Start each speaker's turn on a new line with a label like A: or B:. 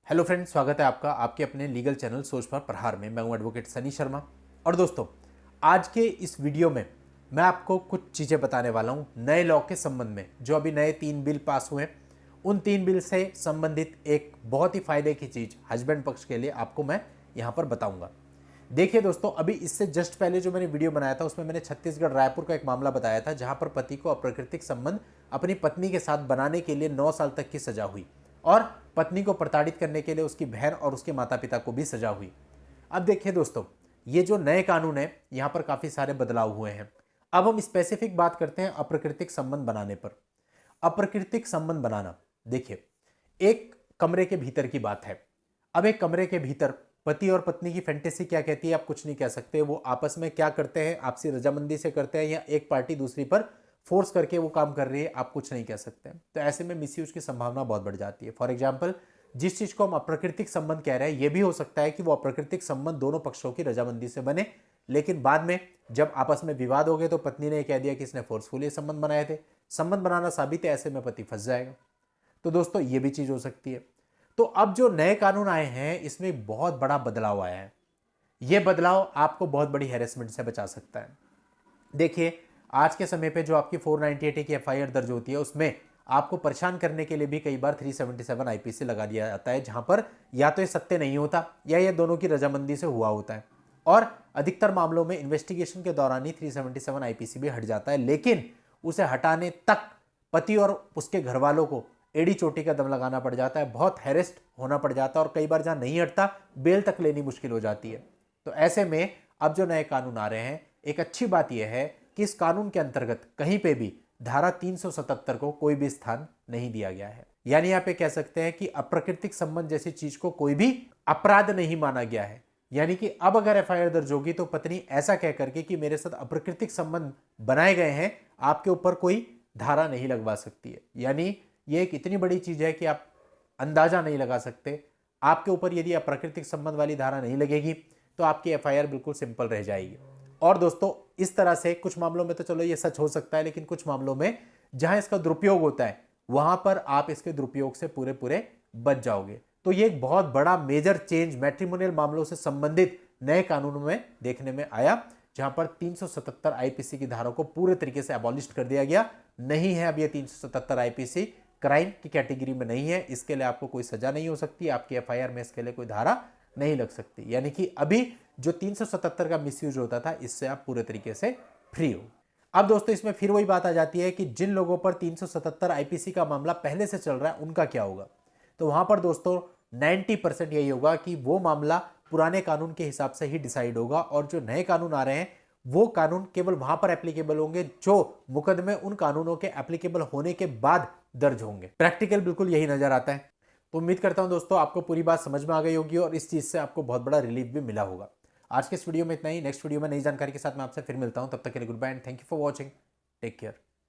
A: Hello friends, स्वागत है आपका आपके अपने लीगल चैनल सोच पर प्रहार में। मैं हूं एडवोकेट सनी शर्मा। और दोस्तों, आज के इस वीडियो में मैं आपको कुछ चीज़ें बताने वाला हूं नए लॉ के संबंध में। जो अभी नए 3 बिल पास हुए हैं, उन 3 बिल से संबंधित एक बहुत ही फायदे की चीज़ हस्बैंड पक्ष के लिए आपको मैं यहाँ पर बताऊँगा। देखिए दोस्तों, अभी इससे जस्ट पहले जो मैंने वीडियो बनाया था उसमें मैंने छत्तीसगढ़ रायपुर का एक मामला बताया था, जहां पर पति को अप्राकृतिक संबंध अपनी पत्नी के साथ बनाने के लिए 9 साल तक की सजा हुई और पत्नी को प्रताड़ित करने के लिए उसकी बहन और उसके माता पिता को भी सजा हुई। अब देखिए दोस्तों, ये जो नए कानून है यहाँ पर काफ़ी सारे बदलाव हुए हैं। अब हम स्पेसिफिक बात करते हैं अप्राकृतिक संबंध बनाने पर। अप्राकृतिक संबंध बनाना, देखिए, एक कमरे के भीतर की बात है। अब एक कमरे के भीतर पति और पत्नी की फैंटेसी क्या कहती है आप कुछ नहीं कह सकते। वो आपस में क्या करते हैं, आपसी रजामंदी से करते हैं या एक पार्टी दूसरी पर फोर्स करके वो काम कर रही है, आप कुछ नहीं कह सकते। तो ऐसे में मिसयूज की संभावना बहुत बढ़ जाती है। फॉर एग्जाम्पल, जिस चीज को हम अप्राकृतिक संबंध कह रहे हैं, यह भी हो सकता है कि वो अप्राकृतिक संबंध दोनों पक्षों की रजामंदी से बने, लेकिन बाद में जब आपस में विवाद हो गए तो पत्नी ने कह दिया कि इसने फोर्सफुली संबंध बनाए थे। संबंध बनाना साबित है, ऐसे में पति फंस जाएगा। तो दोस्तों, ये भी चीज हो सकती है। तो अब जो नए कानून आए हैं, इसमें बहुत बड़ा बदलाव आया है। यह बदलाव आपको बहुत बड़ी हैरेसमेंट से बचा सकता है। देखिए, आज के समय पे जो आपकी 498 की एफआईआर दर्ज होती है, उसमें आपको परेशान करने के लिए भी कई बार 377 आईपीसी लगा दिया जाता है, जहां पर या तो ये सत्य नहीं होता या ये दोनों की रजामंदी से हुआ होता है। और अधिकतर मामलों में इन्वेस्टिगेशन के दौरान ही 377 आईपीसी भी हट जाता है, लेकिन उसे हटाने तक पति और उसके घर वालों को एड़ी चोटी का दम लगाना पड़ जाता है, बहुत हैरेस्ट होना पड़ जाता है और कई बार जहां नहीं हटता बेल तक लेनी मुश्किल हो जाती है। तो ऐसे में अब जो नए कानून आ रहे हैं, एक अच्छी बात यह है कि इस कानून के अंतर्गत कहीं पे भी धारा 377 को कोई भी स्थान नहीं दिया गया है। यानी आप ये कह सकते हैं कि अप्राकृतिक संबंध जैसी चीज को कोई भी अपराध नहीं माना गया है। यानी कि अब अगर एफआईआर दर्ज होगी तो पत्नी ऐसा कह करके कि मेरे साथ अप्राकृतिक संबंध बनाए गए हैं, आपके ऊपर कोई धारा नहीं लगवा सकती है। यानी ये एक इतनी बड़ी चीज है कि आप अंदाजा नहीं लगा सकते। आपके ऊपर यदि अप्राकृतिक संबंध वाली धारा नहीं लगेगी तो आपकी एफआईआर बिल्कुल सिंपल रह जाएगी। और दोस्तों, इस तरह से कुछ मामलों में तो चलो ये सच हो सकता है, लेकिन कुछ मामलों में जहां इसका दुरुपयोग होता है वहां पर आप इसके दुरुपयोग से पूरे पूरे बच जाओगे। तो ये एक बहुत बड़ा मेजर चेंज मैट्रिमोनियल मामलों से संबंधित नए कानूनों में देखने में आया, जहां पर 377 आईपीसी की धारा को पूरे तरीके से अबॉलिश कर दिया गया। नहीं है अब ये 377 आईपीसी क्राइम की कैटेगरी में नहीं है, इसके लिए आपको कोई सजा नहीं हो सकती, आपकी एफआईआर में इसके लिए कोई धारा नहीं लग सकती। यानी कि अभी जो 377 का मिसयूज होता था, इससे आप पूरे तरीके से फ्री हो। अब दोस्तों, इसमें फिर वही बात आ जाती है कि जिन लोगों पर 377 आईपीसी का मामला पहले से चल रहा है, उनका क्या होगा। तो वहां पर दोस्तों 90% यही होगा कि वो मामला पुराने कानून के हिसाब से ही डिसाइड होगा और जो नए कानून आ रहे हैं वो कानून केवल वहां पर एप्लीकेबल होंगे जो मुकदमे उन कानूनों के एप्लीकेबल होने के बाद दर्ज होंगे। प्रैक्टिकल बिल्कुल यही नजर आता है। तो उम्मीद करता हूं दोस्तों आपको पूरी बात समझ में आ गई होगी और इस चीज से आपको बहुत बड़ा रिलीफ भी मिला होगा। आज के इस वीडियो में इतना ही। नेक्स्ट वीडियो में नई जानकारी के साथ मैं आपसे फिर मिलता हूं। तब तक के लिए goodbye and thank you for watching. Take care.